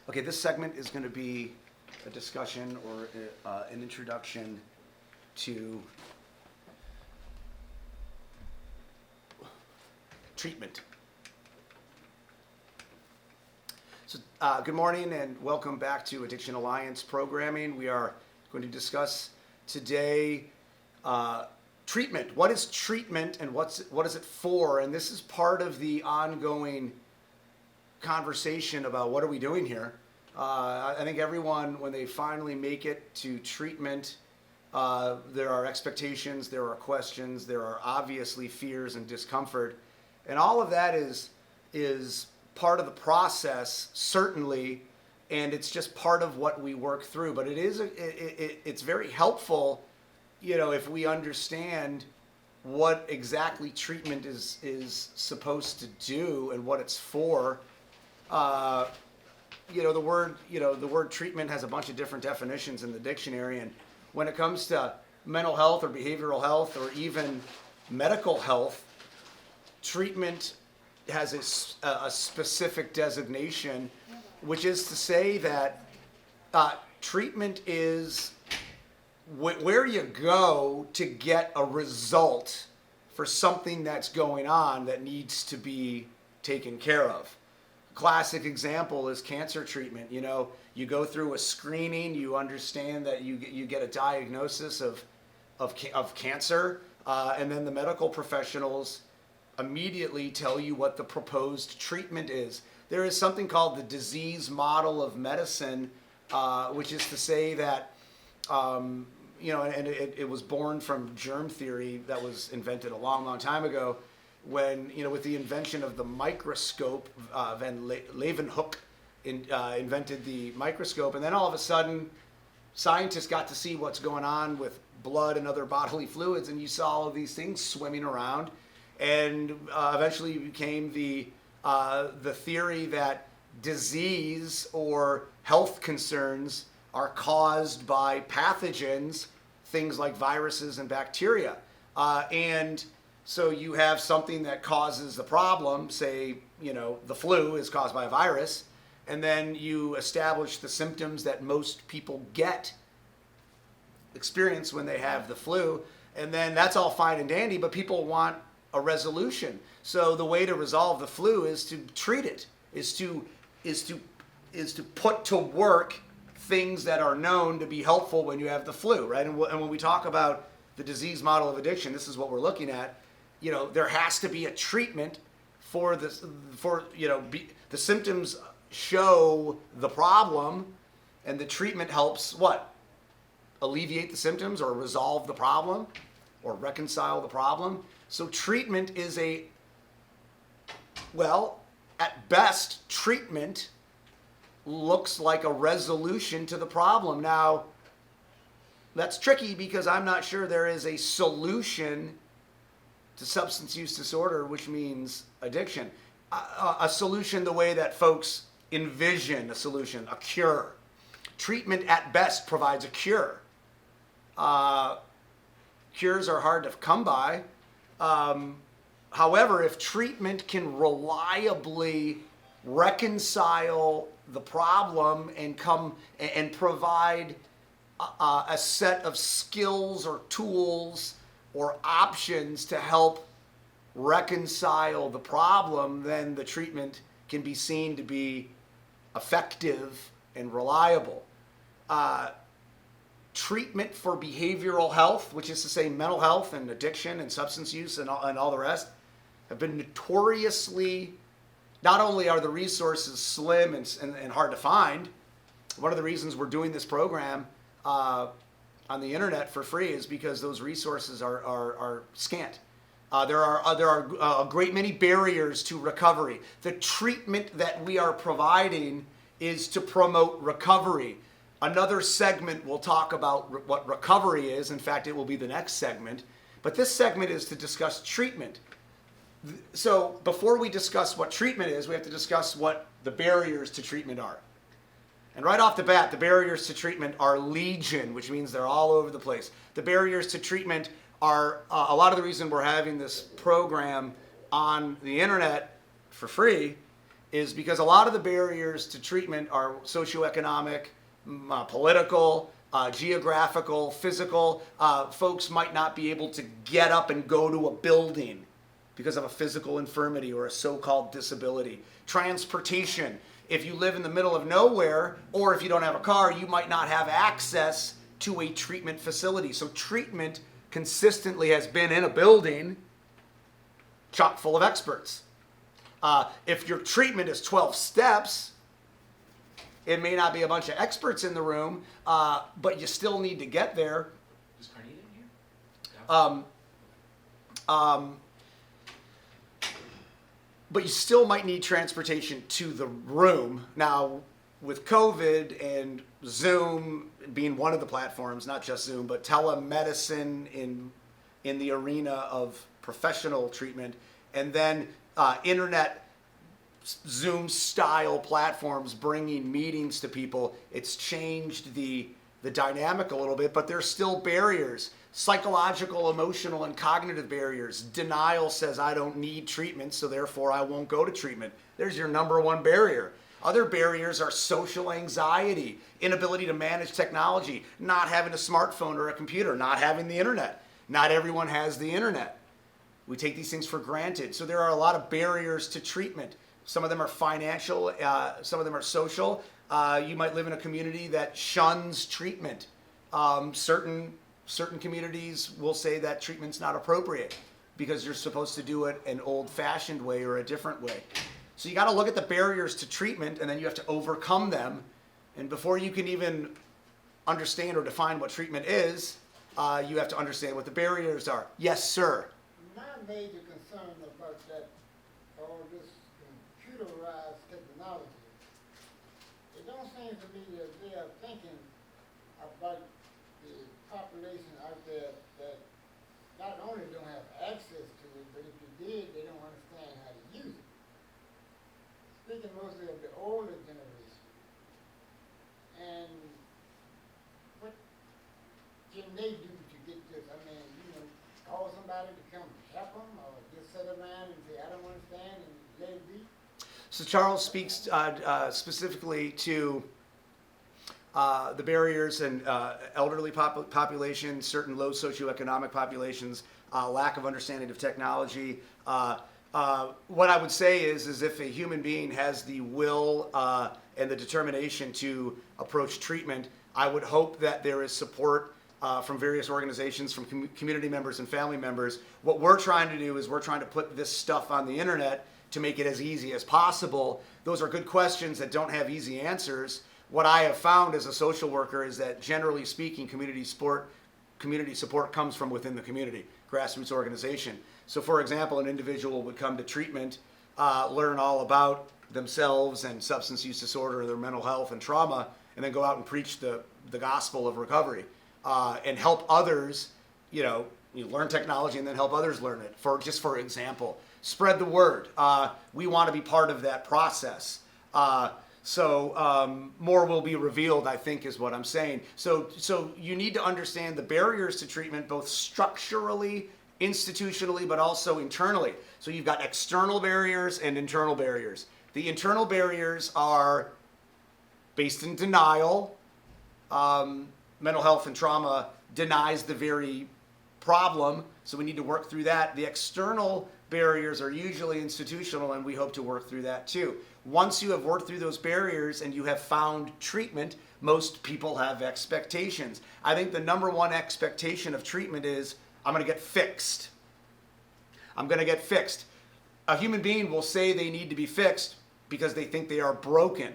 Okay, this segment is going to be a discussion or an introduction to treatment. So, good morning and welcome back to Addiction Alliance programming. We are going to discuss today treatment. What is treatment and what is it for? And this is part of the ongoing conversation about what are we doing here. I think everyone, when they finally make it to treatment, there are expectations, there are questions, there are obviously fears and discomfort, and all of that is part of the process, certainly, and it's just part of what we work through. But it's very helpful, if we understand what exactly treatment is supposed to do and what it's for. The word treatment has a bunch of different definitions in the dictionary, and when it comes to mental health or behavioral health or even medical health, treatment has a specific designation, which is to say that treatment is where you go to get a result for something that's going on that needs to be taken care of. Classic example is cancer treatment. You go through a screening, you understand that you get a diagnosis of cancer, and then the medical professionals immediately tell you what the proposed treatment is. There is something called the disease model of medicine, which is to say that, and it was born from germ theory that was invented a long, long time ago. When, with the invention of the microscope, Van Leeuwenhoek invented the microscope, and then all of a sudden, scientists got to see what's going on with blood and other bodily fluids, and you saw all of these things swimming around, and eventually became the theory that disease or health concerns are caused by pathogens, things like viruses and bacteria, and so you have something that causes the problem, say, the flu is caused by a virus, and then you establish the symptoms that most people experience when they have the flu, and then that's all fine and dandy, but people want a resolution. So the way to resolve the flu is to treat it, is to put to work things that are known to be helpful when you have the flu, right? And when we talk about the disease model of addiction, this is what we're looking at. There has to be a treatment for this. The symptoms show the problem, and the treatment helps what? Alleviate the symptoms or resolve the problem or reconcile the problem. So treatment is at best, treatment looks like a resolution to the problem. Now, that's tricky because I'm not sure there is a solution to substance use disorder, which means addiction. A solution the way that folks envision a solution, a cure. Treatment at best provides a cure. Cures are hard to come by. However, if treatment can reliably reconcile the problem and provide a set of skills or tools or options to help reconcile the problem, then the treatment can be seen to be effective and reliable. Treatment for behavioral health, which is to say mental health and addiction and substance use and all the rest, have been notoriously, not only are the resources slim and hard to find, one of the reasons we're doing this program on the internet for free is because those resources are scant. There are a great many barriers to recovery. The treatment that we are providing is to promote recovery. Another segment will talk about what recovery is. In fact, it will be the next segment. But this segment is to discuss treatment. So before we discuss what treatment is, we have to discuss what the barriers to treatment are. And right off the bat, the barriers to treatment are legion, which means they're all over the place. The barriers to treatment are a lot of the reason we're having this program on the internet for free is because a lot of the barriers to treatment are socioeconomic, political, geographical, physical. Folks might not be able to get up and go to a building because of a physical infirmity or a so-called disability. Transportation. If you live in the middle of nowhere, or if you don't have a car, you might not have access to a treatment facility. So treatment consistently has been in a building chock full of experts. If your treatment is 12 steps, it may not be a bunch of experts in the room, but you still need to get there. Is Carnita in here? But you still might need transportation to the room. Now, with COVID and Zoom being one of the platforms, not just Zoom, but telemedicine in the arena of professional treatment, and then internet Zoom-style platforms bringing meetings to people, it's changed the dynamic a little bit, but there's still barriers. Psychological, emotional, and cognitive barriers. Denial says I don't need treatment, so therefore I won't go to treatment. There's your number one barrier. Other barriers are social anxiety, inability to manage technology, not having a smartphone or a computer, not having the internet. Not everyone has the internet. We take these things for granted. So there are a lot of barriers to treatment. Some of them are financial, some of them are social. You might live in a community that shuns treatment. Certain communities will say that treatment's not appropriate because you're supposed to do it an old-fashioned way or a different way. So you got to look at the barriers to treatment, and then you have to overcome them. And before you can even understand or define what treatment is, you have to understand what the barriers are. Yes, sir. My major concern about that, all this computerized technology, it don't seem to me that they are thinking about the population out there that not only don't have access to it, but if you did, they don't understand how to use it. Speaking mostly of the older generation, and what can they do to get this? I mean, call somebody to come help them, or just sit around and say, I don't understand, and let it be? So Charles speaks specifically to the barriers in elderly populations, certain low socioeconomic populations, lack of understanding of technology. What I would say is if a human being has the will and the determination to approach treatment, I would hope that there is support from various organizations, from community members and family members. What we're trying to do is we're trying to put this stuff on the internet to make it as easy as possible. Those are good questions that don't have easy answers. What I have found as a social worker is that generally speaking, community support comes from within the community, grassroots organization. So for example, an individual would come to treatment, learn all about themselves and substance use disorder, their mental health and trauma, and then go out and preach the gospel of recovery and help others, you learn technology and then help others learn it, for example. Spread the word. We want to be part of that process. So more will be revealed, I think, is what I'm saying. So you need to understand the barriers to treatment, both structurally, institutionally, but also internally. So you've got external barriers and internal barriers. The internal barriers are based in denial. Mental health and trauma denies the very problem, so we need to work through that. The external barriers are usually institutional, and we hope to work through that too. Once you have worked through those barriers and you have found treatment, most people have expectations. I think the number one expectation of treatment is, I'm going to get fixed. I'm going to get fixed. A human being will say they need to be fixed because they think they are broken.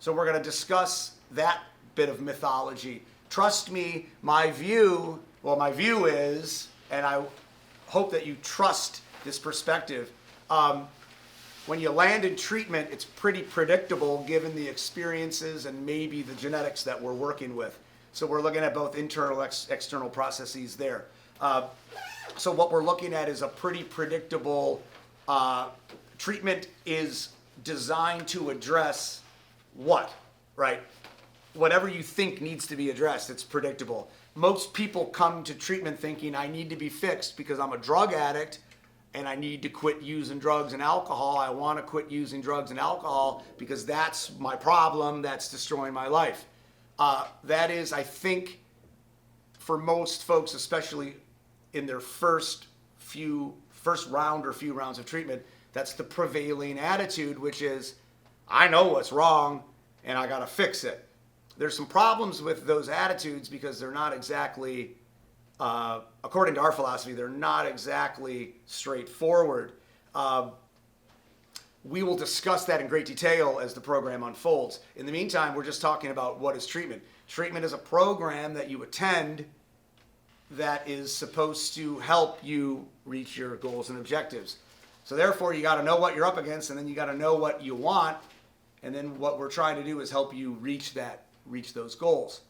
So we're going to discuss that bit of mythology. Trust me, my view is, and I hope that you trust this perspective, when you land in treatment, it's pretty predictable given the experiences and maybe the genetics that we're working with. So we're looking at both internal, external processes there. So what we're looking at is a pretty predictable treatment is designed to address what, right? Whatever you think needs to be addressed, it's predictable. Most people come to treatment thinking I need to be fixed because I'm a drug addict and I need to quit using drugs and alcohol. I want to quit using drugs and alcohol because that's my problem. That's destroying my life. That is, I think, for most folks, especially in their first round or few rounds of treatment, that's the prevailing attitude, which is, I know what's wrong and I got to fix it. There's some problems with those attitudes because they're not exactly, according to our philosophy, they're not exactly straightforward. We will discuss that in great detail as the program unfolds. In the meantime, we're just talking about what is treatment. Treatment is a program that you attend that is supposed to help you reach your goals and objectives. So therefore, you got to know what you're up against, and then you got to know what you want, and then what we're trying to do is help you reach those goals.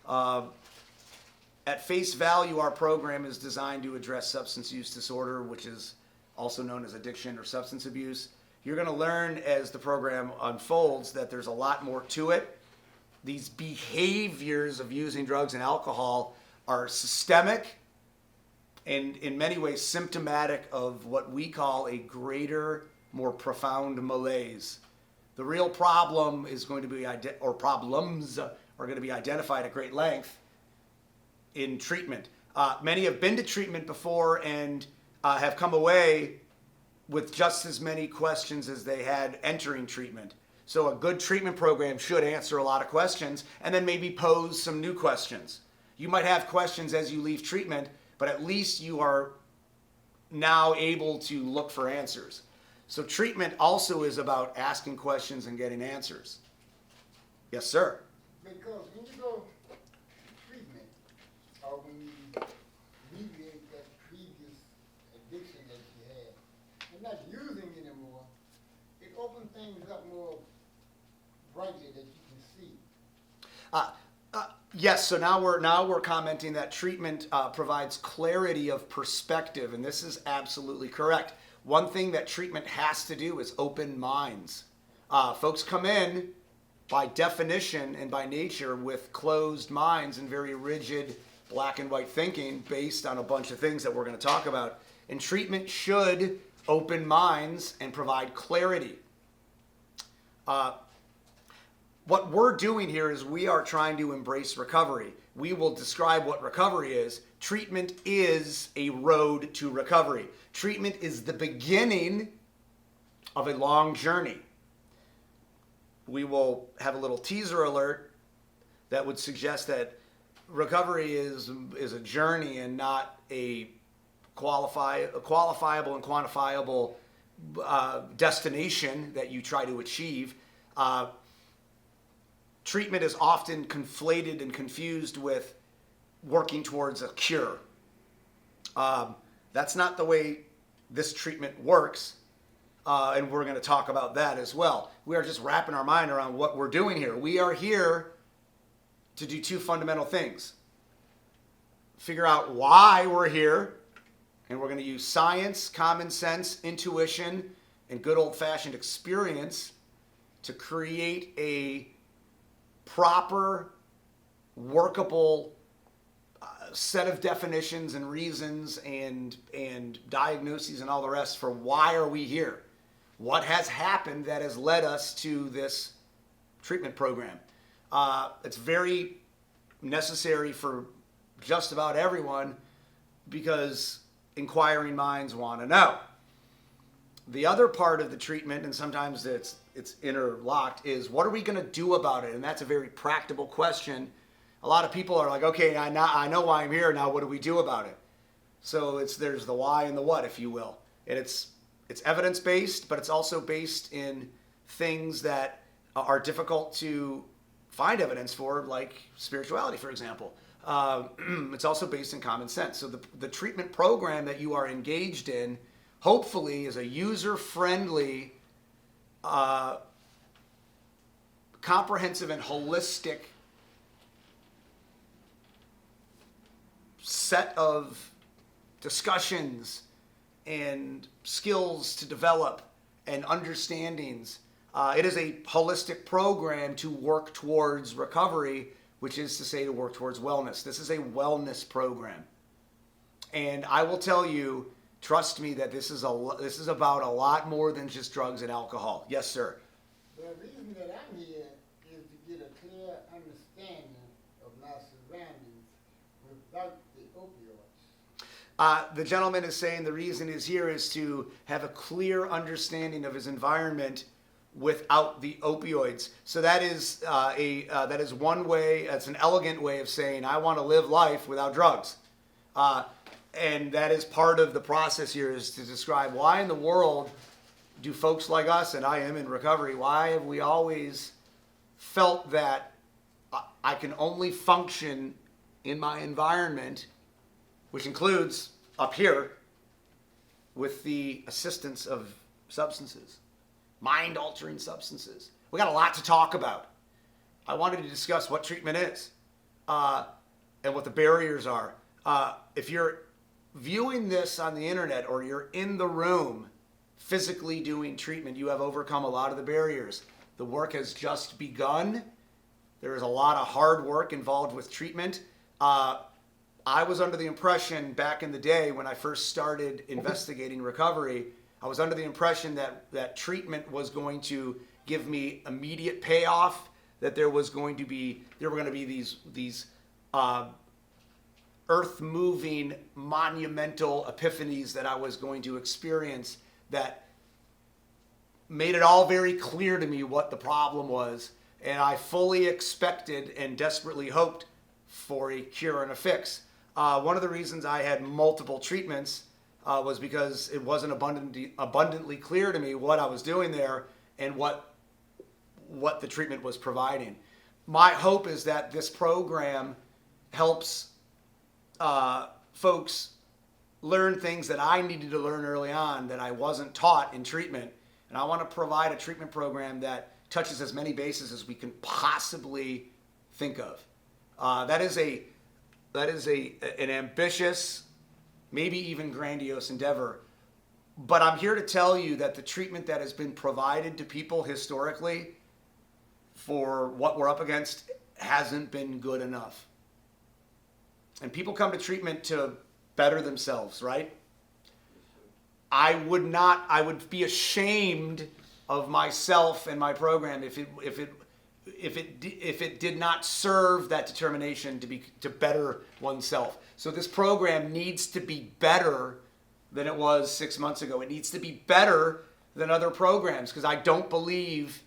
At face value, our program is designed to address substance use disorder, which is also known as addiction or substance abuse. You're going to learn as the program unfolds that there's a lot more to it. These behaviors of using drugs and alcohol are systemic and in many ways symptomatic of what we call a greater, more profound malaise. The real problem is going to be, or problems are going to be identified at great length in treatment. Many have been to treatment before and have come away with just as many questions as they had entering treatment. So a good treatment program should answer a lot of questions and then maybe pose some new questions. You might have questions as you leave treatment, but at least you are now able to look for answers. So treatment also is about asking questions and getting answers. Yes, sir. Because when you go to treatment, or when you alleviate that previous addiction that you had, and not using anymore, it opens things up more brightly that you can see. Yes, so now we're commenting that treatment provides clarity of perspective, and this is absolutely correct. One thing that treatment has to do is open minds. Folks come in by definition and by nature with closed minds and very rigid black and white thinking based on a bunch of things that we're going to talk about. And treatment should open minds and provide clarity. What we're doing here is we are trying to embrace recovery. We will describe what recovery is. Treatment is a road to recovery. Treatment is the beginning of a long journey. We will have a little teaser alert that would suggest that recovery is a journey and not a qualifiable and quantifiable destination that you try to achieve. Treatment is often conflated and confused with working towards a cure. That's not the way this treatment works, and we're going to talk about that as well. We are just wrapping our mind around what we're doing here. We are here to do two fundamental things. Figure out why we're here, and we're going to use science, common sense, intuition, and good old-fashioned experience to create a proper, workable set of definitions and reasons and diagnoses and all the rest for why are we here? What has happened that has led us to this treatment program? It's very necessary for just about everyone because inquiring minds want to know. The other part of the treatment, and sometimes it's interlocked, is what are we going to do about it? And that's a very practical question. A lot of people are like, okay, I know why I'm here. Now what do we do about it? So there's the why and the what, if you will. And it's evidence-based, but it's also based in things that are difficult to find evidence for, like spirituality, for example. It's also based in common sense. So the treatment program that you are engaged in hopefully is a user-friendly, comprehensive and holistic set of discussions and skills to develop and understandings. It is a holistic program to work towards recovery, which is to say to work towards wellness. This is a wellness program. And I will tell you trust me that this is about a lot more than just drugs and alcohol. Yes, sir. The reason that I'm here is to get a clear understanding of my surroundings without the opioids. The gentleman is saying the reason he's here is to have a clear understanding of his environment without the opioids. So that is that is one way. That's an elegant way of saying I want to live life without drugs, and that is part of the process here is to describe why in the world do folks like us, and I am in recovery, why have we always felt that I can only function in my environment, which includes up here, with the assistance of substances, mind-altering substances. We got a lot to talk about. I wanted to discuss what treatment is and what the barriers are. If you're viewing this on the internet or you're in the room physically doing treatment, you have overcome a lot of the barriers. The work has just begun. There is a lot of hard work involved with treatment. I was under the impression back in the day when I first started investigating recovery, I was under the impression that treatment was going to give me immediate payoff, that there were going to be these earth-moving, monumental epiphanies that I was going to experience that made it all very clear to me what the problem was, and I fully expected and desperately hoped for a cure and a fix. One of the reasons I had multiple treatments was because it wasn't abundantly clear to me what I was doing there and what the treatment was providing. My hope is that this program helps folks learn things that I needed to learn early on that I wasn't taught in treatment. And I want to provide a treatment program that touches as many bases as we can possibly think of. That is an ambitious, maybe even grandiose endeavor. But I'm here to tell you that the treatment that has been provided to people historically for what we're up against hasn't been good enough. And people come to treatment to better themselves, right? I would be ashamed of myself and my program if it did not serve that determination to better oneself. So this program needs to be better than it was 6 months ago. It needs to be better than other programs because I don't believe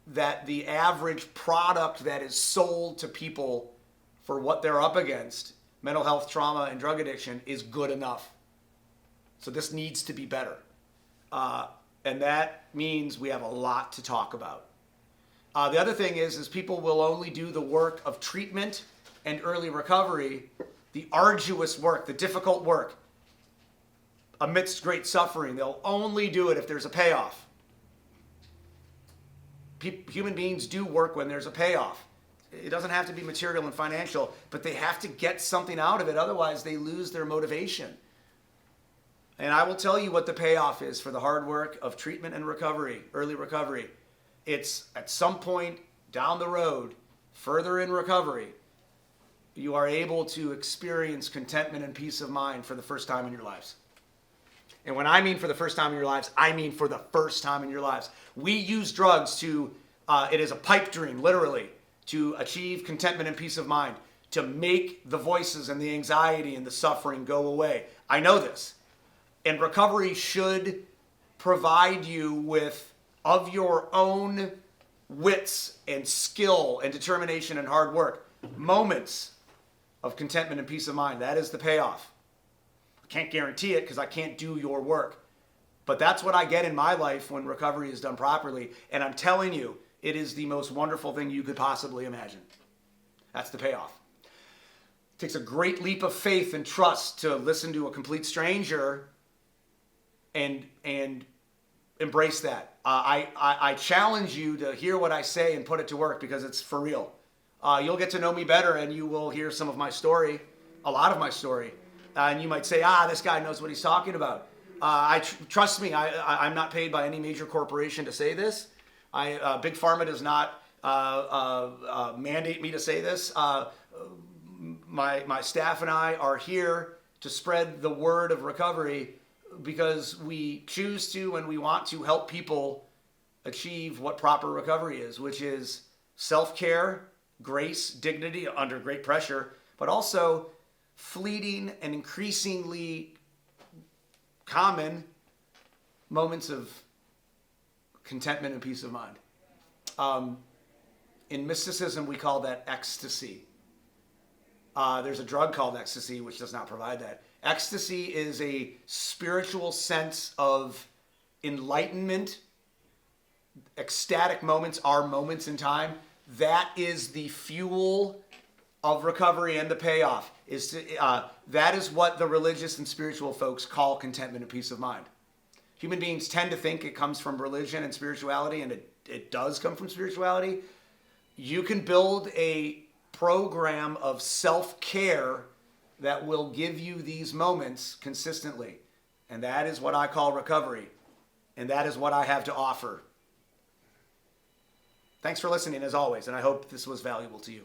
that the average product that is sold to people for what they're up against, mental health, trauma, and drug addiction, is good enough. So this needs to be better. And that means we have a lot to talk about. The other thing is people will only do the work of treatment and early recovery, the arduous work, the difficult work, amidst great suffering. They'll only do it if there's a payoff. Human beings do work when there's a payoff. It doesn't have to be material and financial, but they have to get something out of it. Otherwise, they lose their motivation. And I will tell you what the payoff is for the hard work of treatment and recovery, early recovery. It's at some point down the road, further in recovery, you are able to experience contentment and peace of mind for the first time in your lives. And when I mean for the first time in your lives, I mean for the first time in your lives. We use drugs it is a pipe dream, literally, to achieve contentment and peace of mind, to make the voices and the anxiety and the suffering go away. I know this. And recovery should provide you with, of your own wits and skill and determination and hard work, moments of contentment and peace of mind. That is the payoff. I can't guarantee it because I can't do your work. But that's what I get in my life when recovery is done properly. And I'm telling you, it is the most wonderful thing you could possibly imagine. That's the payoff. It takes a great leap of faith and trust to listen to a complete stranger and embrace that. I challenge you to hear what I say and put it to work because it's for real. You'll get to know me better and you will hear some of my story, a lot of my story. And you might say, this guy knows what he's talking about. Trust me, I'm not paid by any major corporation to say this. Big Pharma does not mandate me to say this. My staff and I are here to spread the word of recovery because we choose to and we want to help people achieve what proper recovery is, which is self-care, grace, dignity under great pressure, but also fleeting and increasingly common moments of contentment and peace of mind. In mysticism, we call that ecstasy. There's a drug called ecstasy, which does not provide that. Ecstasy is a spiritual sense of enlightenment. Ecstatic moments are moments in time. That is the fuel of recovery and the payoff. That is what the religious and spiritual folks call contentment and peace of mind. Human beings tend to think it comes from religion and spirituality, and it does come from spirituality. You can build a program of self-care that will give you these moments consistently. And that is what I call recovery. And that is what I have to offer. Thanks for listening as always, and I hope this was valuable to you.